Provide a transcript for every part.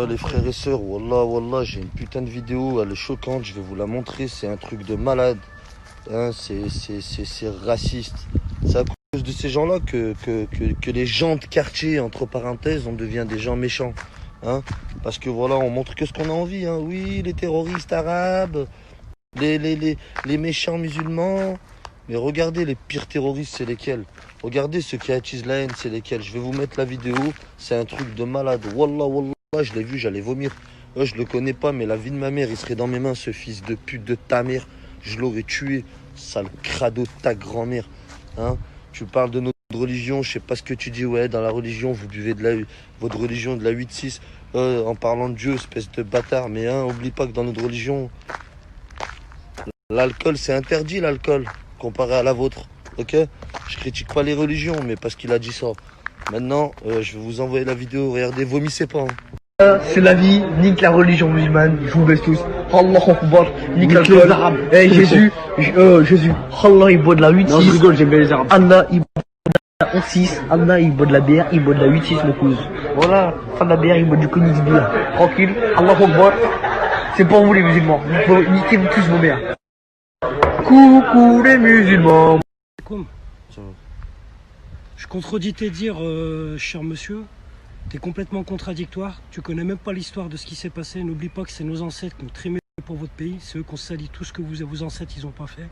Les frères et sœurs, wallah, wallah, j'ai une putain de vidéo, elle est choquante, je vais vous la montrer, c'est un truc de malade. Hein, c'est raciste. C'est à cause de ces gens-là que les gens de quartier, entre parenthèses, on devient des gens méchants. Hein, parce que voilà, on montre que ce qu'on a envie. Hein. Oui, les terroristes arabes, les méchants musulmans. Mais regardez, les pires terroristes, c'est lesquels? Regardez ceux qui attisent la haine, c'est lesquels? Je vais vous mettre la vidéo, c'est un truc de malade. Wallah, wallah, je l'ai vu, j'allais vomir. Je le connais pas, mais la vie de ma mère, il serait dans mes mains, ce fils de pute de ta mère. Je l'aurais tué, sale crado de ta grand-mère. Hein, tu parles de notre religion, je sais pas ce que tu dis. Ouais, dans la religion, vous buvez votre religion de la 8-6 en parlant de Dieu, espèce de bâtard. Mais hein, oublie pas que dans notre religion, l'alcool, c'est interdit, l'alcool, comparé à la vôtre. Ok? Je critique pas les religions, mais parce qu'il a dit ça. Maintenant, je vais vous envoyer la vidéo. Regardez, vomissez pas. Hein. C'est la vie, nique la religion musulmane, je vous baisse tous. Allah Akbar, nique les arabes. Hey, Jésus, Allah il boit de la 8-6. Non, je rigole, j'aime bien les arabes. Allah il boit de la 11-6, Allah il boit de la bière, il boit de la 8-6 mon cousin. Voilà, fin de la bière, il boit du Königsbier. Tranquille, Allah Akbar. C'est pour vous les musulmans, il faut niquer tous vos mères. Coucou les musulmans. Je contredis tes dires, cher monsieur. Tu es complètement contradictoire. Tu connais même pas l'histoire de ce qui s'est passé. N'oublie pas que c'est nos ancêtres qui ont trimé pour votre pays. C'est eux qui ont sali tout ce que vos ancêtres ils ont pas fait.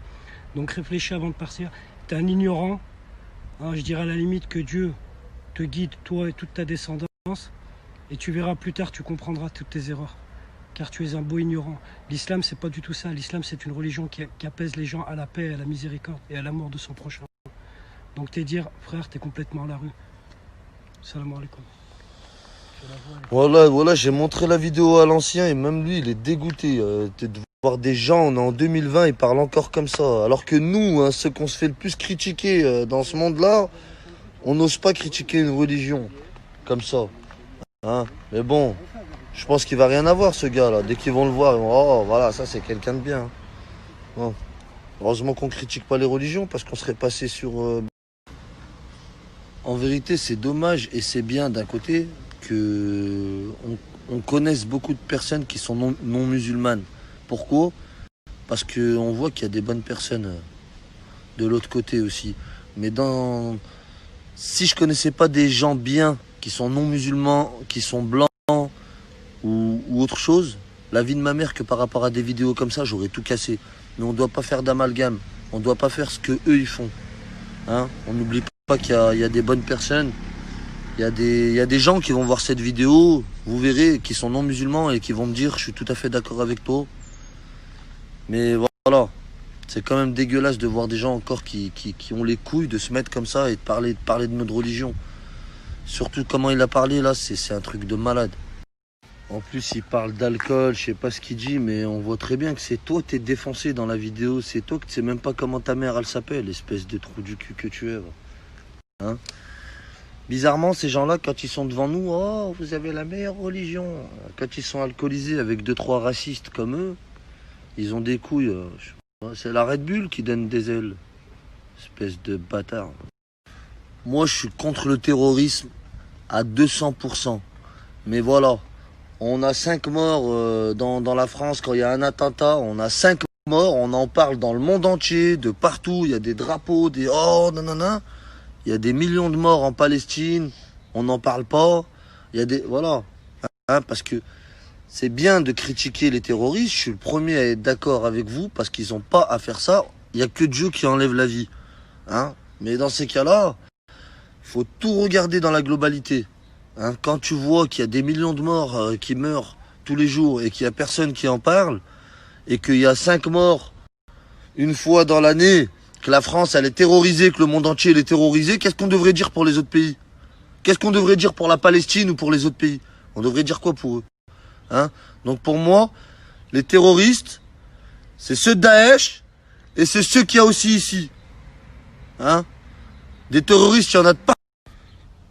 Donc réfléchis avant de partir. Tu es un ignorant. Hein, je dirais à la limite que Dieu te guide, toi et toute ta descendance. Et tu verras plus tard, tu comprendras toutes tes erreurs. Car tu es un beau ignorant. L'islam, c'est pas du tout ça. L'islam, c'est une religion qui apaise les gens à la paix, à la miséricorde et à l'amour de son prochain. Donc tes dires, frère, t'es complètement à la rue. Salam alaikum. Voilà, j'ai montré la vidéo à l'ancien et même lui, il est dégoûté de voir des gens, on est en 2020, ils parlent encore comme ça. Alors que nous, hein, ceux qu'on se fait le plus critiquer dans ce monde-là, on n'ose pas critiquer une religion comme ça. Hein, mais bon, je pense qu'il va rien avoir ce gars-là. Dès qu'ils vont le voir, ils vont, oh voilà, ça c'est quelqu'un de bien. Bon. Heureusement qu'on critique pas les religions parce qu'on serait passé sur... En vérité, c'est dommage et c'est bien d'un côté qu'on connaisse beaucoup de personnes qui sont non musulmanes. Pourquoi? Parce qu'on voit qu'il y a des bonnes personnes de l'autre côté aussi. Mais si je connaissais pas des gens bien qui sont non musulmans, qui sont blancs ou autre chose, la vie de ma mère que par rapport à des vidéos comme ça, j'aurais tout cassé. Mais on ne doit pas faire d'amalgame. On ne doit pas faire ce que eux ils font. Hein, on n'oublie pas qu'il y a des bonnes personnes. Il y a des gens qui vont voir cette vidéo, vous verrez, qui sont non musulmans et qui vont me dire je suis tout à fait d'accord avec toi. Mais voilà, c'est quand même dégueulasse de voir des gens encore qui ont les couilles de se mettre comme ça et de parler de notre religion. Surtout comment il a parlé là, c'est un truc de malade. En plus, il parle d'alcool, je sais pas ce qu'il dit, mais on voit très bien que c'est toi qui t'es défoncé dans la vidéo. C'est toi que tu sais même pas comment ta mère elle s'appelle, espèce de trou du cul que tu es. Hein? Bizarrement, ces gens-là, quand ils sont devant nous, oh, vous avez la meilleure religion. Quand ils sont alcoolisés avec 2-3 racistes comme eux, ils ont des couilles. C'est la Red Bull qui donne des ailes. Espèce de bâtard. Moi, je suis contre le terrorisme à 200%. Mais voilà, on a 5 morts dans la France quand il y a un attentat. On a 5 morts, on en parle dans le monde entier, de partout. Il y a des drapeaux, des oh, nanana. Il y a des millions de morts en Palestine, on n'en parle pas. Il y a des... Voilà. Hein, parce que c'est bien de critiquer les terroristes, je suis le premier à être d'accord avec vous, parce qu'ils n'ont pas à faire ça. Il n'y a que Dieu qui enlève la vie. Hein, mais dans ces cas-là, il faut tout regarder dans la globalité. Hein, quand tu vois qu'il y a des millions de morts qui meurent tous les jours et qu'il n'y a personne qui en parle, et qu'il y a 5 morts une fois dans l'année, que la France elle est terrorisée, que le monde entier elle est terrorisé, qu'est-ce qu'on devrait dire pour les autres pays? Qu'est-ce qu'on devrait dire pour la Palestine ou pour les autres pays? On devrait dire quoi pour eux? Hein? Donc pour moi, les terroristes, c'est ceux de Daesh et c'est ceux qu'il y a aussi ici. Hein? Des terroristes, il y en a de partout.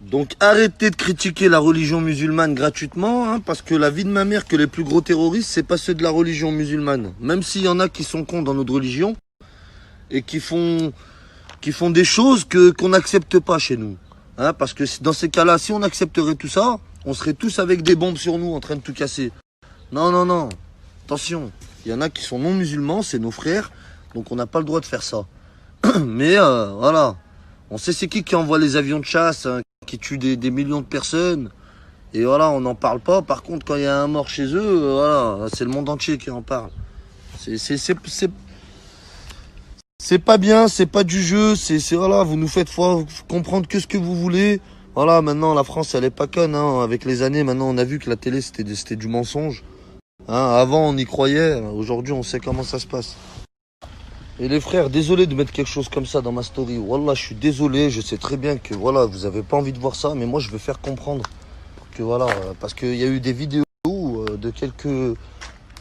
Donc arrêtez de critiquer la religion musulmane gratuitement, hein, parce que la vie de ma mère que les plus gros terroristes, c'est pas ceux de la religion musulmane. Même s'il y en a qui sont cons dans notre religion, et qui font des choses qu'on n'accepte pas chez nous. Hein, parce que dans ces cas-là, si on accepterait tout ça, on serait tous avec des bombes sur nous en train de tout casser. Non, non, non. Attention, il y en a qui sont non musulmans, c'est nos frères, donc on n'a pas le droit de faire ça. Mais voilà, on sait c'est qui envoie les avions de chasse, hein, qui tuent des millions de personnes. Et voilà, on n'en parle pas. Par contre, quand il y a un mort chez eux, voilà, c'est le monde entier qui en parle. C'est pas bien, c'est pas du jeu, voilà, vous nous faites comprendre que ce que vous voulez. Voilà, maintenant la France elle est pas conne, hein. Avec les années, maintenant on a vu que la télé c'était du mensonge. Hein, avant on y croyait, aujourd'hui on sait comment ça se passe. Et les frères, désolé de mettre quelque chose comme ça dans ma story. Wallah, je suis désolé, je sais très bien que voilà, vous avez pas envie de voir ça, mais moi je veux faire comprendre que voilà, parce qu'il y a eu des vidéos de quelques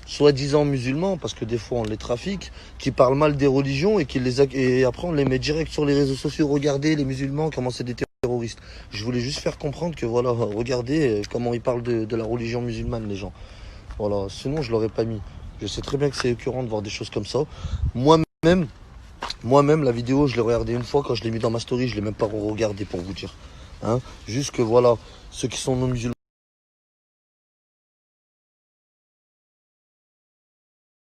soi-disant musulmans, parce que des fois on les trafique, qui parlent mal des religions et après on les met direct sur les réseaux sociaux. Regardez les musulmans, comment c'est des terroristes. Je voulais juste faire comprendre que voilà, regardez comment ils parlent de la religion musulmane, les gens. Voilà, sinon je l'aurais pas mis. Je sais très bien que c'est écœurant de voir des choses comme ça. Moi-même, la vidéo, je l'ai regardée une fois, quand je l'ai mis dans ma story, je l'ai même pas regardé pour vous dire. Hein, juste que voilà, ceux qui sont non musulmans,